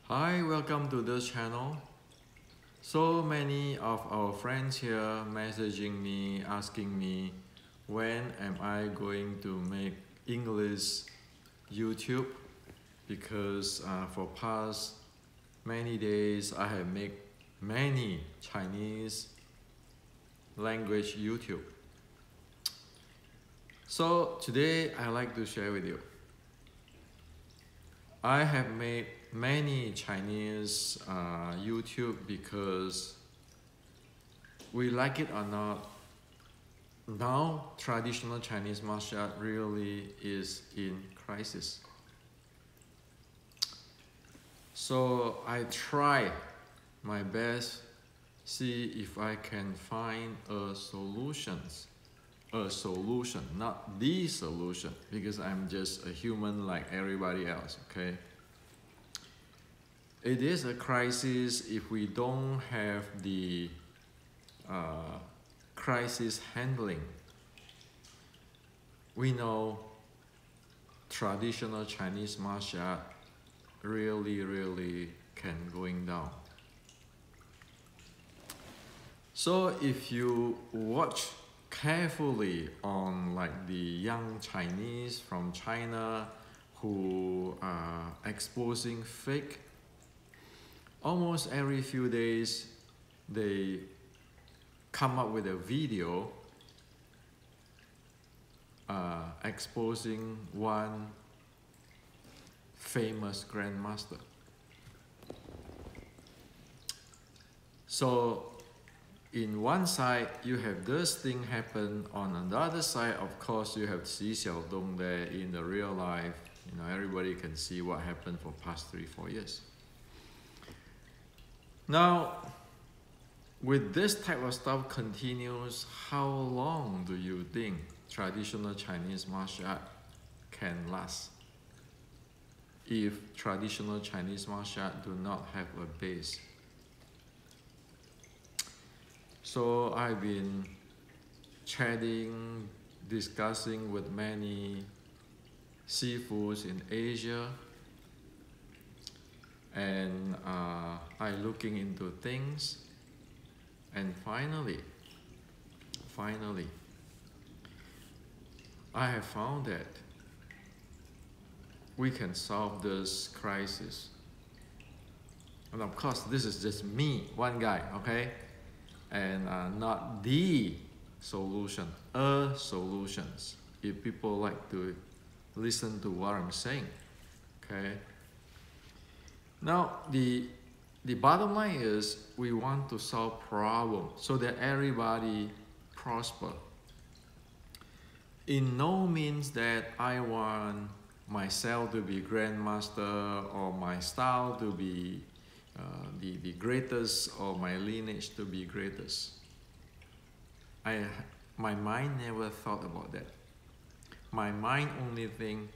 Hi, welcome to this channel. So many of our friends here messaging me, asking me when am I going to make English YouTube, because for past many days I have made many Chinese language YouTube. So today I like to share with you. I have made many Chinese YouTube because we like it or not, now traditional Chinese martial art really is in crisis. So I try my best, see if I can find a solution, not the solution, because I'm just a human like everybody else, okay? It is a crisis if we don't have the crisis handling. We know traditional Chinese martial art really can going down. So if you watch carefully on like the young Chinese from China who are exposing fake, almost every few days they come up with a video exposing one famous grandmaster. So in one side you have this thing happen, on the other side of course you have Xi Xiaodong there in the real life. You know, everybody can see what happened for past 3-4 years. Now, with this type of stuff continues, how long do you think traditional Chinese martial art can last? If traditional Chinese martial art do not have a base. So I've been chatting, discussing with many sifus in Asia, and I looking into things, and finally I have found that we can solve this crisis. And of course this is just me, one guy, okay, and not the solution, solutions, if people like to listen to what I'm saying, okay. Now the bottom line is we want to solve problems so that everybody prosper. In no means that I want myself to be grandmaster or my style to be the greatest or my lineage to be greatest. My mind never thought about that. My mind only think,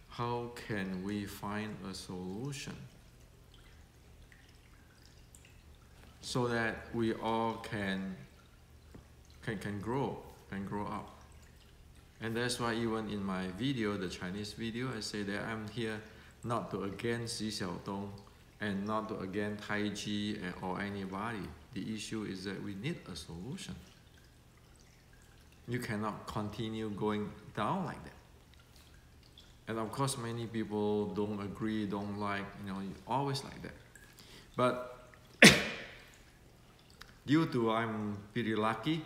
how can we find a solution so that we all can grow up. And that's why even in my video, the Chinese video, I say that I'm here not to against Xi Xiaodong and not to against Tai Chi or anybody. The issue is that we need a solution. You cannot continue going down like that. And of course, many people don't agree, don't like, you know, always like that. But due to I'm pretty lucky,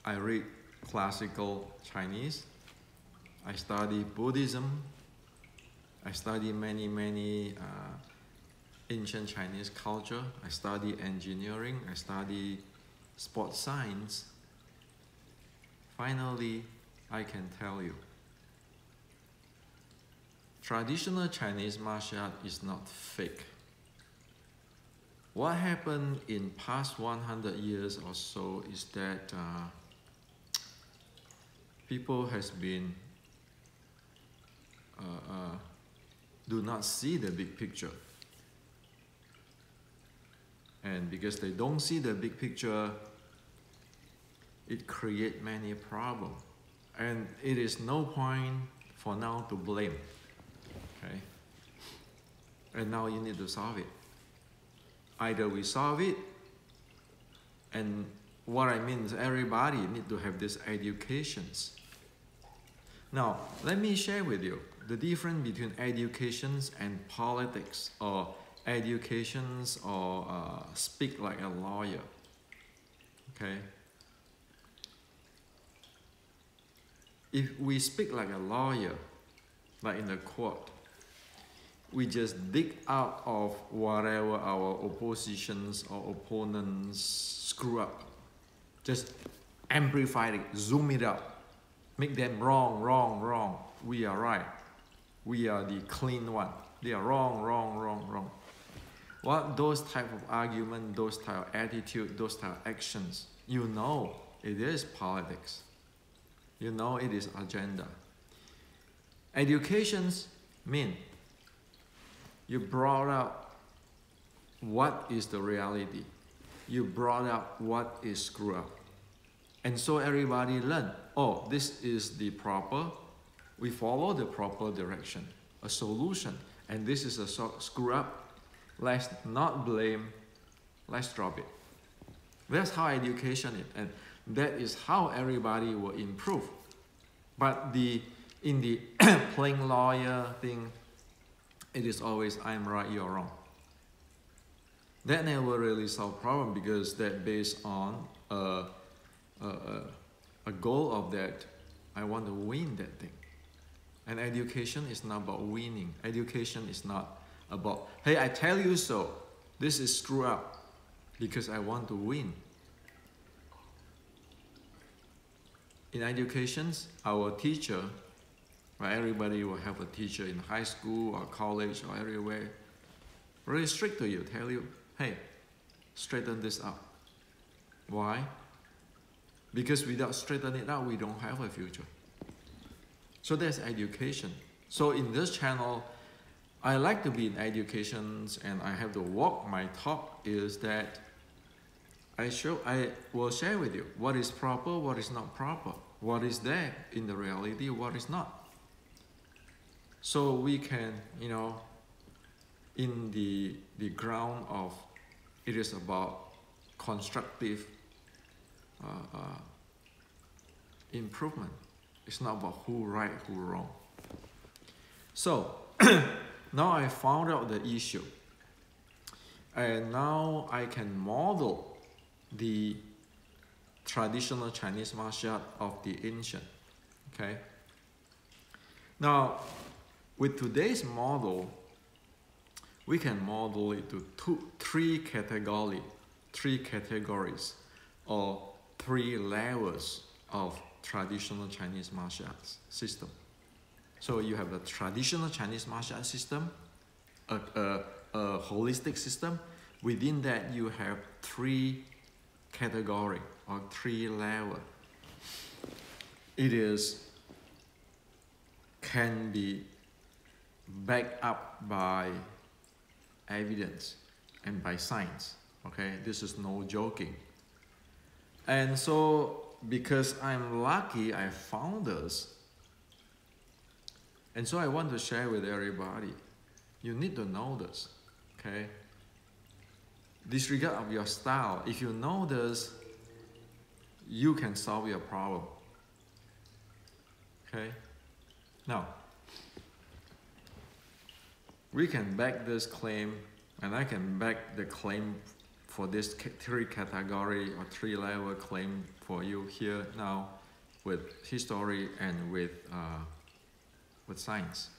I read classical Chinese, I study Buddhism, I study many ancient Chinese culture, I study engineering, I study sports science. Finally, I can tell you, traditional Chinese martial art is not fake. What happened in past 100 years or so is that people has been do not see the big picture. And because they don't see the big picture, it creates many problems. And it is no point for now to blame. Okay? And now you need to solve it. Either we solve it, and what I mean is everybody need to have these educations. Now, let me share with you the difference between educations and politics, or educations or speak like a lawyer. Okay? If we speak like a lawyer, like in the court, we just dig out of whatever our oppositions or opponents screw up. Just amplify it, zoom it up, make them wrong, wrong, wrong. We are right. We are the clean one. They are wrong, wrong, wrong, wrong. What those type of argument, those type of attitude, those type of actions, you know it is politics. You know it is agenda. Educations mean you brought out what is the reality. You brought out what is screwed up. And so everybody learn, oh, this is the proper, we follow the proper direction, a solution. And this is a screw up. Let's not blame, let's drop it. That's how education is. And that is how everybody will improve. But in the plain lawyer thing, it is always I'm right, you're wrong. That never really solve problem, because that based on a goal of that, I want to win that thing. And education is not about winning. Education is not about, hey, I tell you so, this is screw up, because I want to win. In educations, our teacher, right, everybody will have a teacher in high school or college or everywhere, very strict to you, tell you, hey, straighten this up. Why? Because without straightening it out, we don't have a future. So that's education. So in this channel, I like to be in education, and I have to walk my talk is that I will share with you what is proper, what is not proper, what is there in the reality, what is not. So we can, you know, in the ground of, it is about constructive improvement. It's not about who right, who wrong. So now I found out the issue, and now I can model the traditional Chinese martial art of the ancient. Okay. Now, with today's model, we can model it to three categories, or three levels of traditional Chinese martial arts system. So you have a traditional Chinese martial arts system, a holistic system. Within that, you have three categories or three levels. It can be backed up by evidence and by science. Okay, this is no joking. And so, because I'm lucky, I found this. And so I want to share with everybody. You need to know this, okay? Disregard of your style. If you know this, you can solve your problem, okay? Now, we can back this claim, and I can back the claim for this three category or three level claim for you here now with history and with science,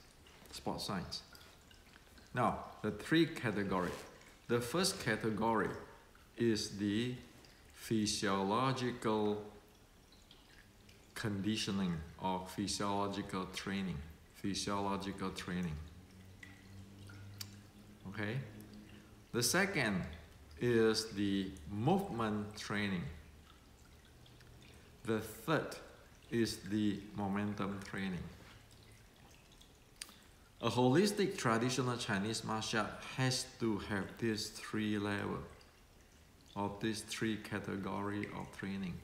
sports science. Now, the three category. The first category is the physiological conditioning or physiological training. Physiological training. Okay? The second is the movement training. The third is the momentum training. A holistic traditional Chinese martial art has to have these three levels of these three categories of training.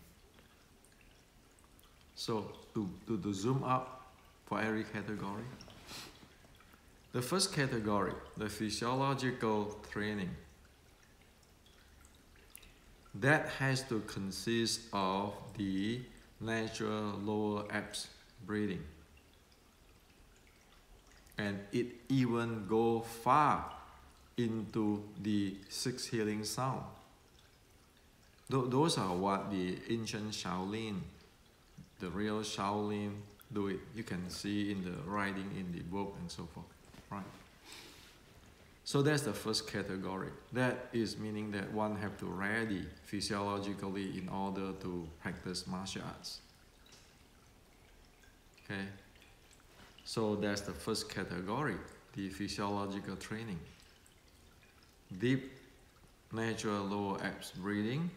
So to zoom up for every category, The first category, the physiological training, that has to consist of the natural lower abs breathing. And it even go far into the six healing sound. Those are what the ancient Shaolin, the real Shaolin do it. You can see in the writing in the book and so forth, right? So that's the first category. That is meaning that one have to ready physiologically in order to practice martial arts. Okay? So that's the first category, the physiological training. Deep, natural lower abs breathing.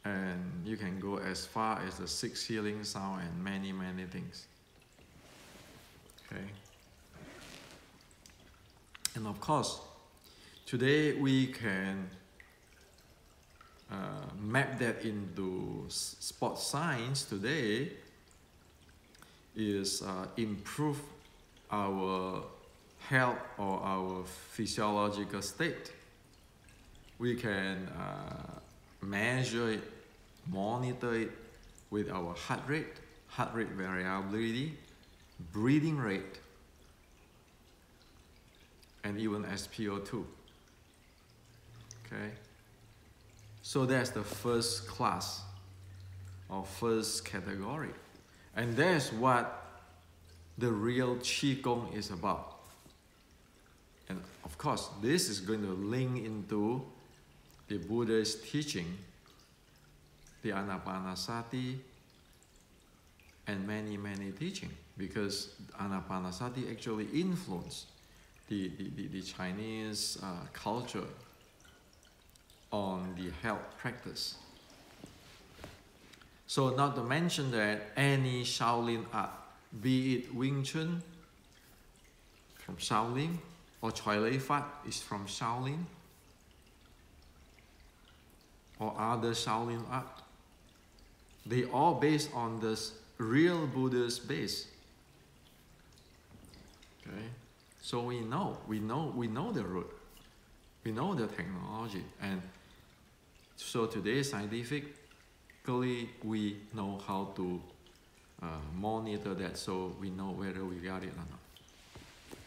And you can go as far as the six healing sound and many, many things. Okay? And of course, today we can map that into sports science. Today is improve our health or our physiological state. We can measure it, monitor it with our heart rate variability, breathing rate, and even SpO2. Okay? So that's the first class or first category. And that's what the real Qigong is about. And of course, this is going to link into the Buddha's teaching, the Anapanasati, and many, many teaching, because Anapanasati actually influenced the Chinese culture on the health practice. So not to mention that any Shaolin art, be it Wing Chun from Shaolin or Choi Lei Fat is from Shaolin or other Shaolin art, they all based on this real Buddha's base. Okay? So we know the root, we know the technology, and so today scientifically we know how to monitor that, so we know whether we got it or not.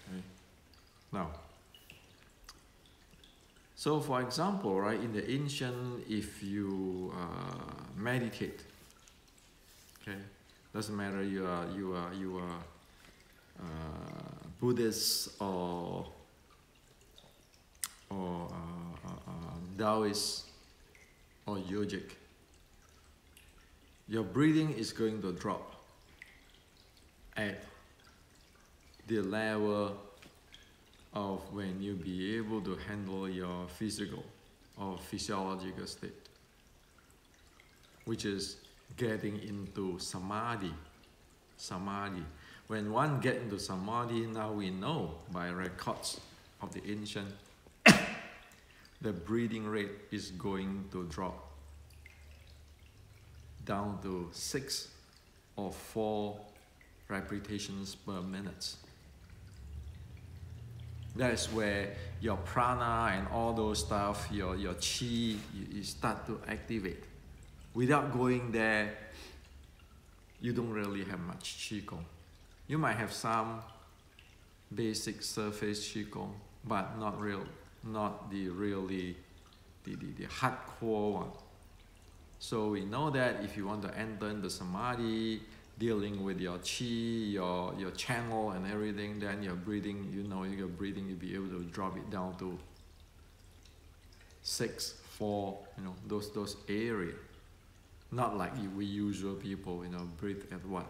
Okay? Now, so for example, right, in the ancient, if you meditate, okay, doesn't matter you are Buddhist or Taoist or yogic, your breathing is going to drop at the level of when you be able to handle your physical or physiological state, which is getting into samadhi. When one get into samadhi, now we know by records of the ancient, the breathing rate is going to drop down to 6 or 4 repetitions per minute. That's where your prana and all those stuff, your chi, you start to activate. Without going there, you don't really have much Qigong. You might have some basic surface Qigong, but not the really hardcore one. So we know that if you want to enter into samadhi, dealing with your chi, your channel and everything, then your breathing, you'll be able to drop it down to 6, 4, those areas. Not like we usual people, breathe at what?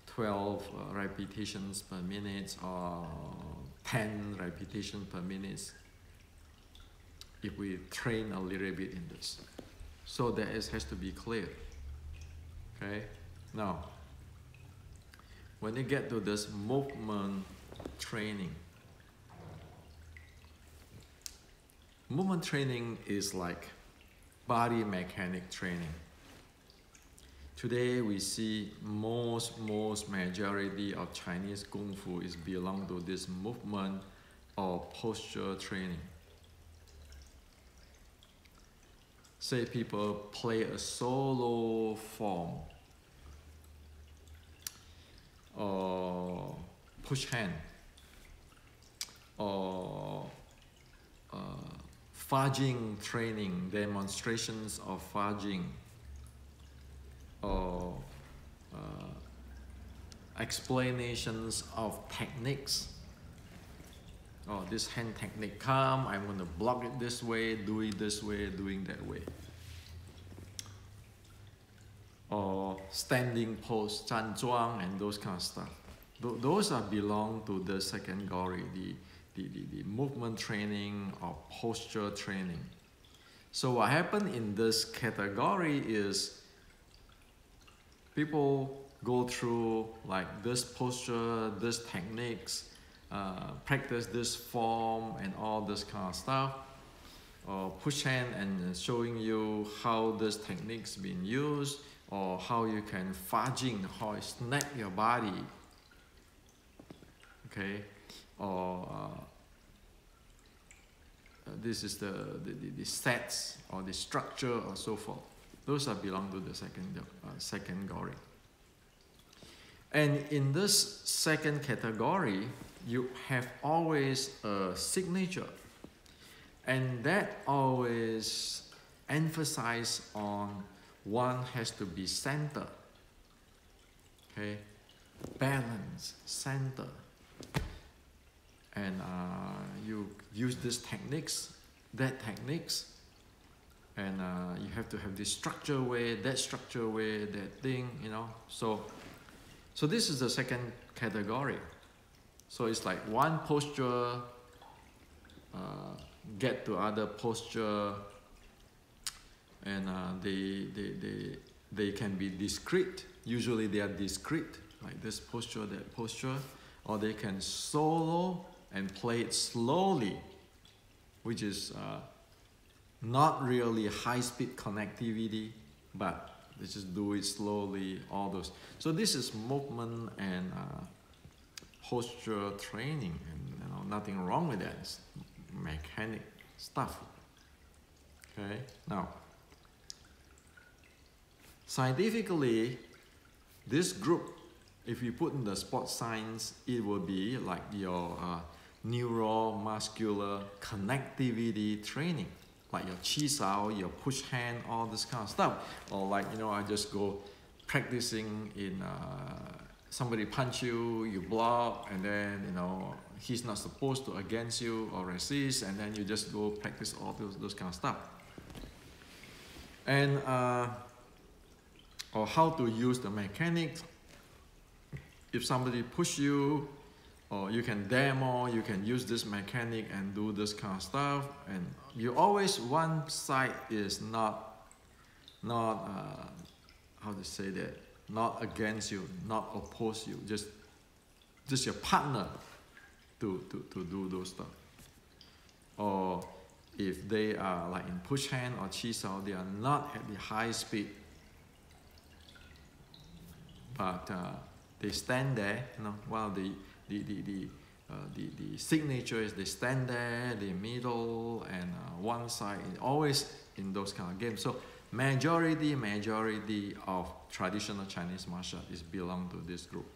12 repetitions per minute or 10 repetitions per minute if we train a little bit in this. So that has to be clear. Okay? Now, when you get to this movement training is like body mechanic training. Today we see most majority of Chinese Kung Fu is belong to this movement or posture training. Say people play a solo form or push hand or fudging training, demonstrations of fudging or explanations of techniques. Oh, this hand technique come, I'm going to block it this way, do it this way, doing that way. Or standing pose, 站桩 and those kind of stuff. Those are belong to the second category, the movement training or posture training. So what happened in this category is people go through like this posture, this techniques, practice this form and all this kind of stuff, or push hand and showing you how this techniques being used, or how you can fudging, how you snap your body, okay, or this is the sets or the structure or so forth. Those are belong to the second category. And in this second category, you have always a signature, and that always emphasize on one has to be center, okay, balance, center, and you use this techniques, that techniques, and you have to have this structure way, that structure way, that thing, you know. So this is the second category. So it's like one posture get to other posture, and they can be discrete. Usually they are discrete, like this posture, that posture, or they can solo and play it slowly, which is not really high-speed connectivity, but they just do it slowly, all those. So this is movement and posture training, and nothing wrong with that. It's mechanic stuff. Okay, now scientifically, this group, if you put in the sports science, it will be like your neuromuscular connectivity training, like your chi sao, your push hand, all this kind of stuff. Or like, I just go practicing in somebody punch you, you block, and then he's not supposed to against you or resist, and then you just go practice all those kind of stuff. And or how to use the mechanics. If somebody push you, or you can demo, you can use this mechanic and do this kind of stuff. And you always, one side is not how to say that, not against you, not oppose you, just your partner to do those stuff. Or if they are like in push hand or chi sao, they are not at the high speed, but they stand there, while the signature is they stand there, the middle, and one side, always in those kind of games. So majority of traditional Chinese martial arts belong to this group.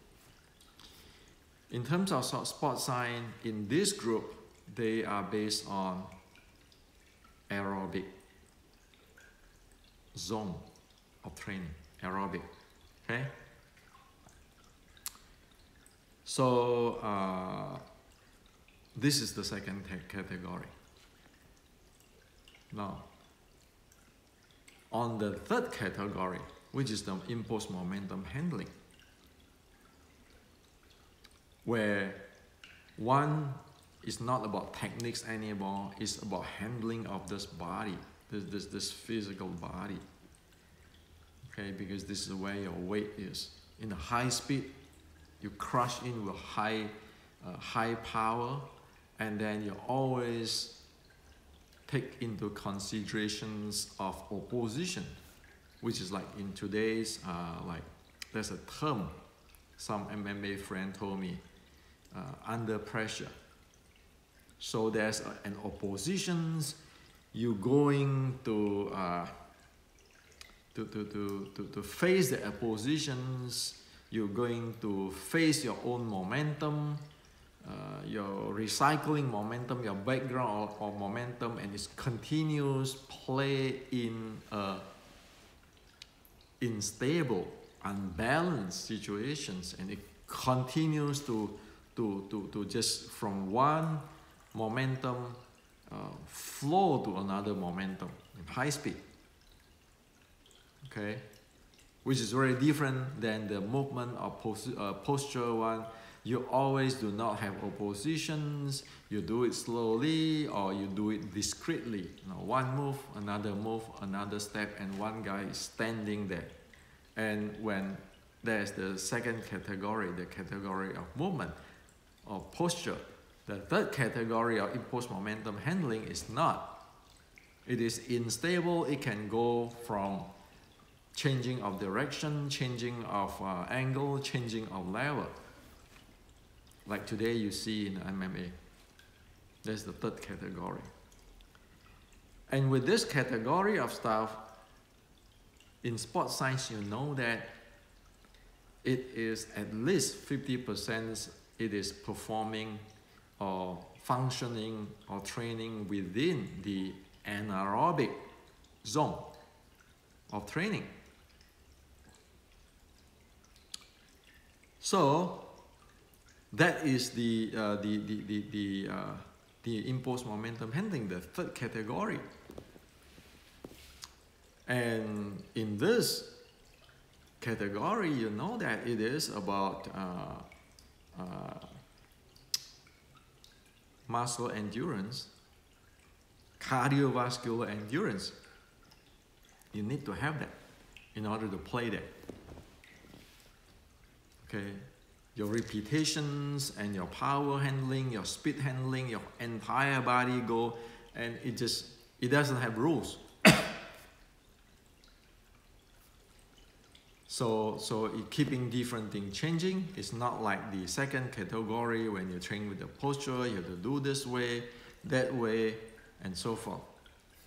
In terms of sports science, in this group, they are based on aerobic zone of training, aerobic, okay? So this is the second category. Now, on the third category, which is the impulse momentum handling, where one is not about techniques anymore, it's about handling of this body, this physical body. Okay, because this is where your weight is. In the high speed, you crush in with high power, and then you always take into considerations of opposition. which is like in today's, like there's a term, some MMA friend told me, under pressure. So there's an oppositions, you going to face the oppositions, you're going to face your own momentum, your recycling momentum, your background of momentum, and it's continuous play in unstable, unbalanced situations, and it continues to just from one momentum flow to another momentum in high speed. Okay, which is very different than the movement of posture one. You always do not have oppositions. You do it slowly or you do it discreetly. You know, one move, another step, and one guy is standing there. And when there's the second category, the category of movement or posture, the third category of imposed momentum handling is not. It is unstable. It can go from changing of direction, changing of angle, changing of level. Like today you see in MMA. That's the third category. And with this category of stuff, in sports science, you know that it is at least 50% it is performing or functioning or training within the anaerobic zone of training. So that is the imposed momentum handling, the third category. And in this category, you know that it is about muscle endurance, cardiovascular endurance. You need to have that in order to play that. Okay, your repetitions and your power handling, your speed handling, your entire body go, and it doesn't have rules. So it keeping different things changing. It's not like the second category when you train with the posture, you have to do this way, that way, and so forth.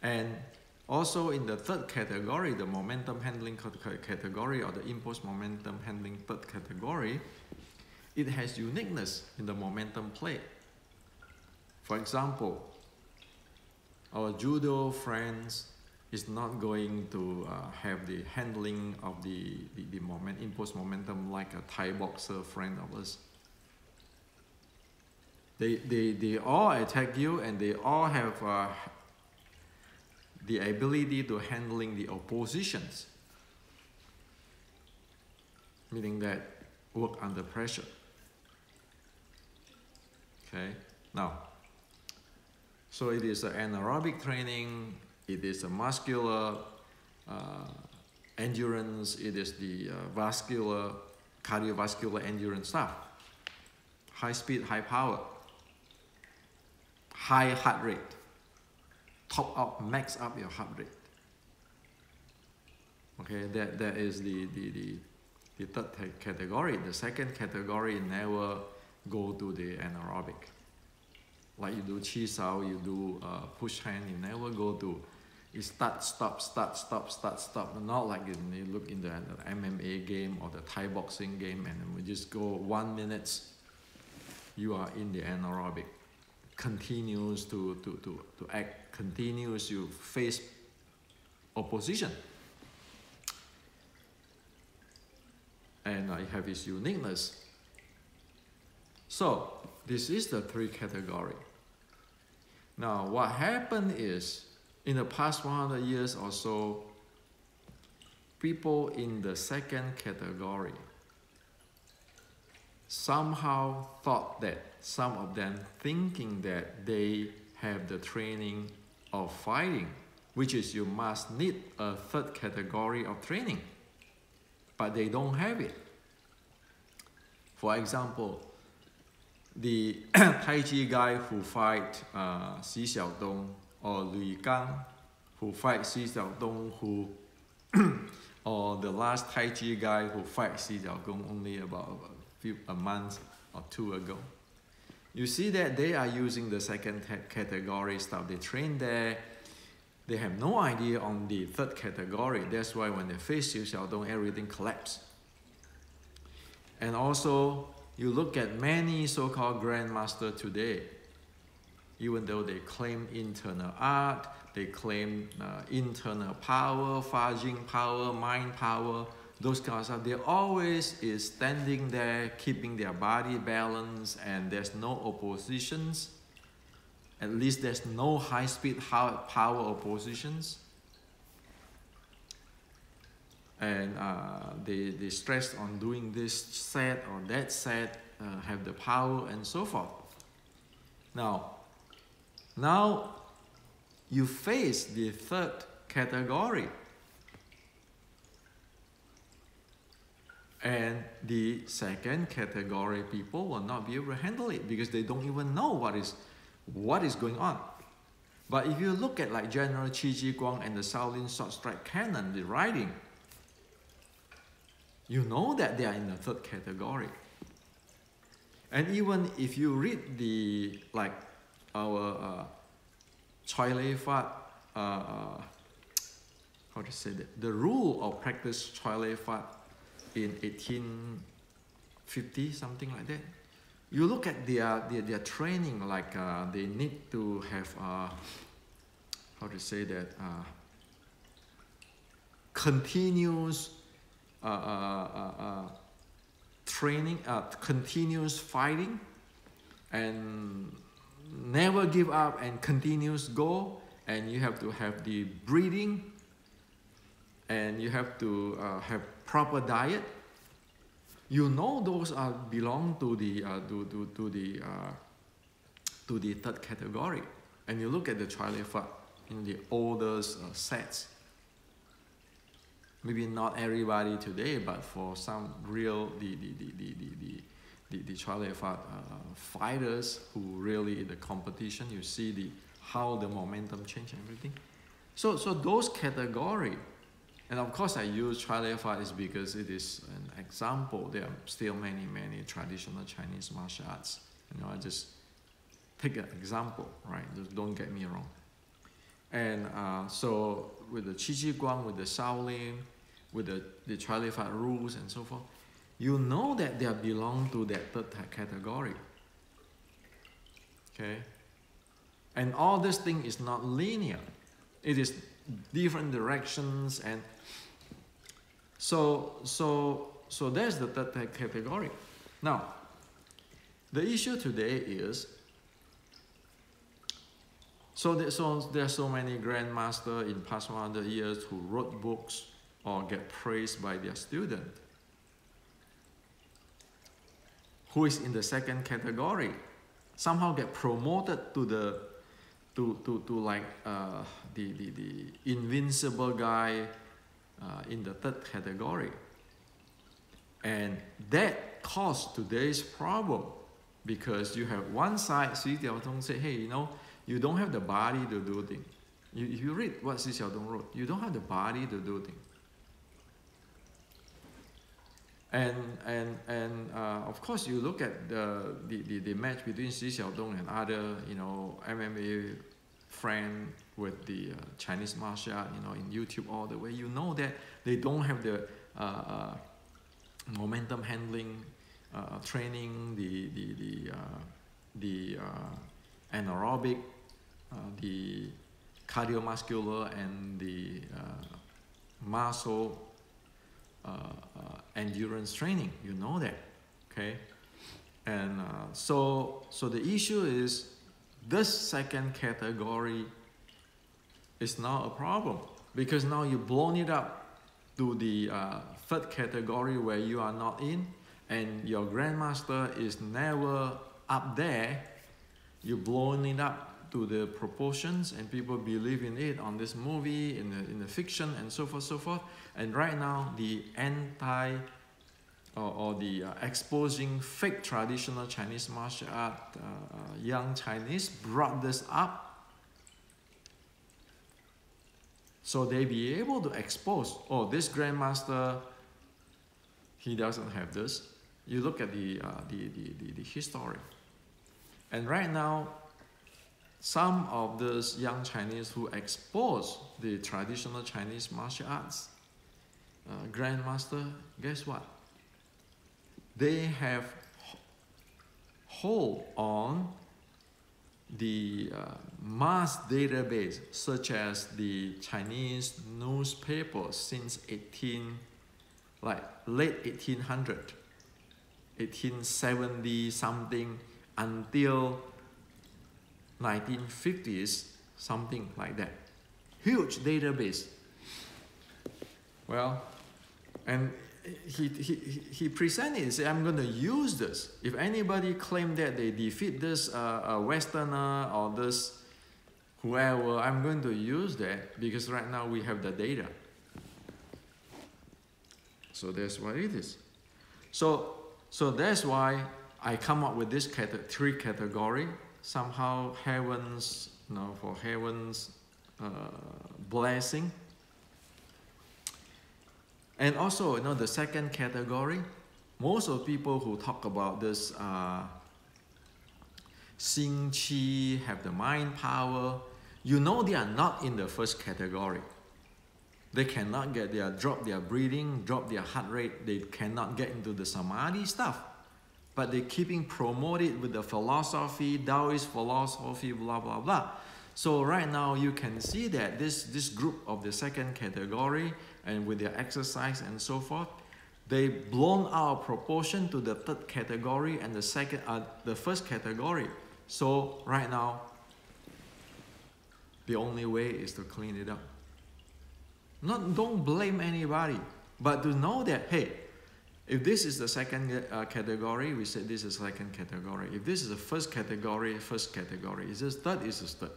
And also in the third category, the momentum handling category, or the imposed momentum handling third category, it has uniqueness in the momentum play. For example, our judo friends is not going to have the handling of the imposed momentum like a Thai boxer friend of us. They all attack you, and they all have the ability to handling the oppositions, meaning that work under pressure. Okay, now, so it is an anaerobic training, it is a muscular endurance, it is the vascular, cardiovascular endurance stuff. High speed, high power, high heart rate, top up, max up your heart rate. Okay, that is the third category. The second category never go to the anaerobic. Like you do chi sao, you do push hand, you never go to, you start, stop, start, stop, start, stop. Not like you look in the MMA game or the Thai boxing game, and we just go 1 minute, you are in the anaerobic. Continues to act, continues, you face opposition. And I have its uniqueness. So this is the three category. Now what happened is, in the past 100 years or so, people in the second category somehow thought that, some of them thinking that they have the training of fighting, which is you must need a third category of training, but they don't have it. For example, the Tai Chi guy who fight Xi Xiaodong, or Li Gang, who fight Xi Xiaodong, who or the last Tai Chi guy who fight Xi Jiaogong only about a month or two ago. You see that they are using the second category stuff. They train there. They have no idea on the third category. That's why when they face Xi Jiaodong, everything collapses. And also, you look at many so-called grandmasters today, even though they claim internal art, they claim internal power, Fajing power, mind power, those kind of stuff. They always is standing there, keeping their body balanced, and there's no oppositions. At least there's no high-speed power oppositions. And they stress on doing this set or that set, have the power and so forth. Now you face the third category. And the second category people will not be able to handle it because they don't even know what is going on. But if you look at like General Qi Ji Guang and the Shaolin Short Strike Canon, the writing, you know that they are in the third category. And even if you read the like our Choi Lei Fat, how to say that, the rule of practice Choi Lei Fat in 1850, something like that. You look at their training, like they need to have how to say that, continuous training, continuous fighting, and never give up, and continuous go. And you have to have the breathing, and you have to have proper diet. You know those belong to the third category. And you look at the Choi Lei Fat in the oldest sets. Maybe not everybody today, but for some real the Choi Lei Fat fighters who really in the competition, you see how the momentum change and everything. So those category, and of course I use Choi Lei Fat is because it is an example. There are still many traditional Chinese martial arts. I just take an example, right? Just don't get me wrong. And so with the Qi Ji Guang, with the Shaolin, with the Choi Lei Fat rules and so forth, you know that they belong to that third category. Okay? And all this thing is not linear. It is different directions, and so there's the third category. Now, the issue today is there's so many grandmasters in past 100 years who wrote books or get praised by their student, who is in the second category, somehow get promoted to the like the invincible guy in the third category. And that caused today's problem, because you have one side, Xi Jiaodong say, hey, you don't have the body to do things. If you read what Xi Jiaodong wrote, you don't have the body to do things. And of course, you look at the match between Xi Jiaodong and other MMA friend with the Chinese martial art, in YouTube all the way. You know that they don't have the momentum handling training, the anaerobic, the cardiovascular, and the muscle endurance training. You know that, okay? And so the issue is this second category is now a problem, because now you've blown it up to the third category where you are not in, and your grandmaster is never up there. You've blown it up to the proportions, and people believe in it on this movie, in the fiction, and so forth. And right now, the exposing fake traditional Chinese martial art, young Chinese brought this up. So they be able to expose, oh, this grandmaster, he doesn't have this. You look at the history. And right now, some of those young Chinese who expose the traditional Chinese martial arts grandmaster, guess what? They have hold on the mass database, such as the Chinese newspapers since late 1800, 1870 something until 1950s, something like that. Huge database. Well, and he presented, he said, I'm going to use this. If anybody claim that they defeat this Westerner or this whoever, I'm going to use that because right now we have the data. So that's what it is. So that's why I come up with this three category. Somehow heavens, for heaven's blessing. And also, the second category, most of people who talk about this Xing Qi, have the mind power, they are not in the first category. They cannot drop their breathing, drop their heart rate. They cannot get into the samadhi stuff. But they keeping promoted with the philosophy, Taoist philosophy, blah, blah, blah. So right now you can see that this group of the second category and with their exercise and so forth, they blown out of proportion to the third category and the first category. So right now, the only way is to clean it up. Don't blame anybody, but to know that, hey, if this is the second category, we say this is second category. If this is the first category, first category. Is this third? Is this third?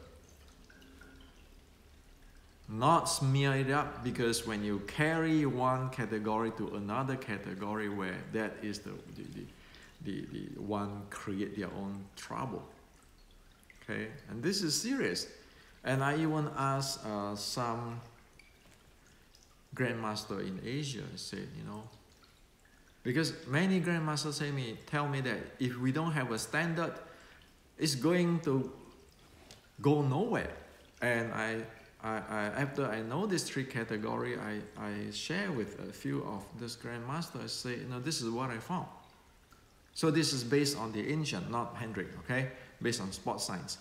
Not smear it up, because when you carry one category to another category, where that is the one create their own trouble. Okay, and this is serious. And I even asked some grandmaster in Asia, said, because many grandmasters tell me that if we don't have a standard, it's going to go nowhere. And after I know this three category, I share with a few of this grandmasters, say, this is what I found. So this is based on the ancient, not Hendrik, okay? Based on sports science.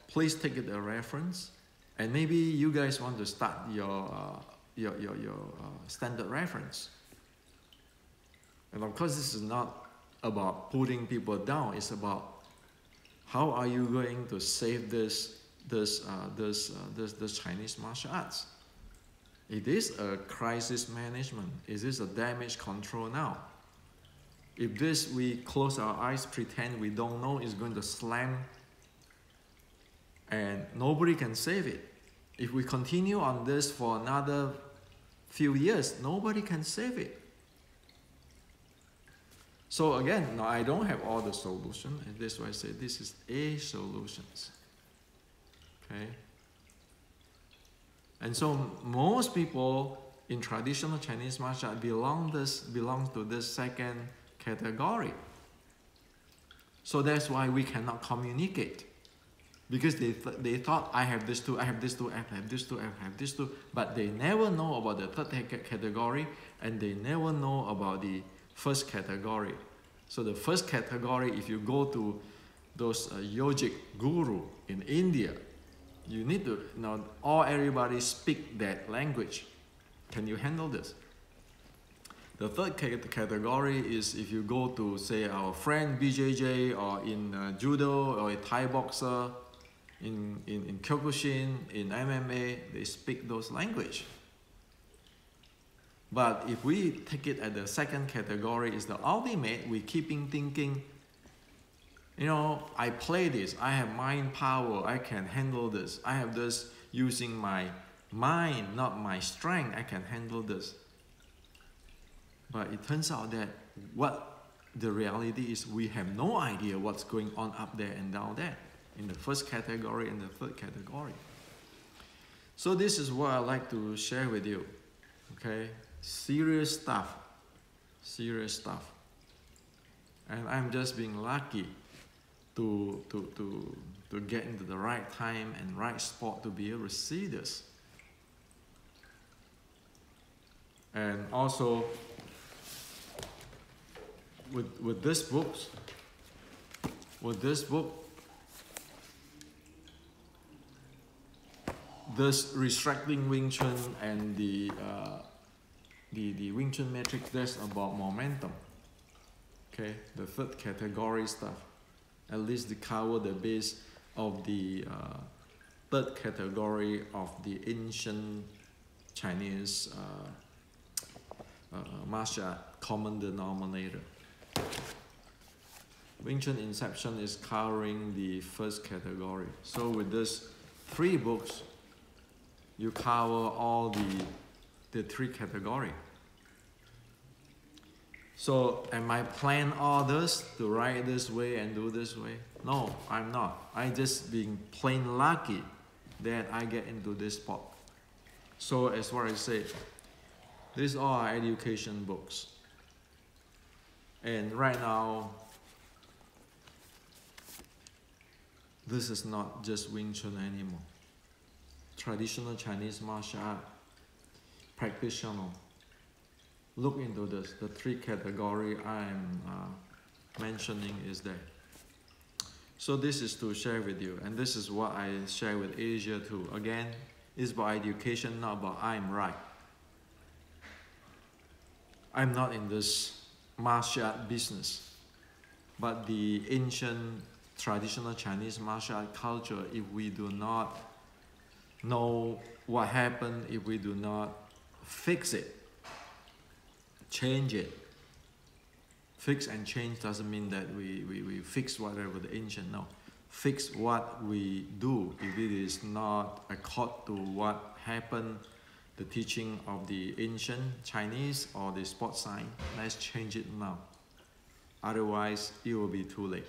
Please take it a reference, and maybe you guys want to start your standard reference. And of course, this is not about putting people down. It's about how are you going to save this Chinese martial arts. It is a crisis management. It is a damage control now. If this we close our eyes, pretend we don't know, it's going to slam, and nobody can save it. If we continue on this for another few years, nobody can save it. So again, now I don't have all the solution, and that's why I say this is a solutions. Okay? And so most people in traditional Chinese martial art belong to this second category. So that's why we cannot communicate. Because they thought, I have this too, I have this too, I have this too, I have this too, but they never know about the third category, and they never know about the first category. So the first category, if you go to those yogic guru in India, you need to everybody speak that language. Can you handle this? The third category is if you go to, say, our friend BJJ, or in judo, or a Thai boxer, in Kyokushin, in MMA, they speak those language. But if we take it at the second category, is the ultimate, we keeping thinking, I play this, I have mind power, I can handle this, I have this using my mind, not my strength, I can handle this. But it turns out that what the reality is, we have no idea what's going on up there and down there, in the first category and the third category. So this is what I like to share with you. Okay, serious stuff, serious stuff. And I'm just being lucky to get into the right time and right spot to be able to see this. And also with this book, this restricting Wing Chun and the Wing Chun matrix, that's about momentum. Okay, the third category stuff. At least to cover the base of the third category of the ancient Chinese martial art common denominator. Wing Chun Inception is covering the first category. So with these 3 books, you cover all the 3 categories. So am I plan all this to write this way and do this way? No, I'm not. I just being plain lucky that I get into this spot. So as what I said, these are education books. And right now, this is not just Wing Chun anymore. Traditional Chinese martial art practitioner, look into this. The 3 categories I'm mentioning is there. So this is to share with you, and this is what I share with Asia too. Again, it's about education, not about I'm right. I'm not in this martial art business, but the ancient traditional Chinese martial art culture, if we do not know what happened, if we do not fix it, change it. Fix and change doesn't mean that we fix whatever the ancient, no. Fix what we do if it is not accord to what happened, the teaching of the ancient Chinese or the sports science. Let's change it now. Otherwise, it will be too late.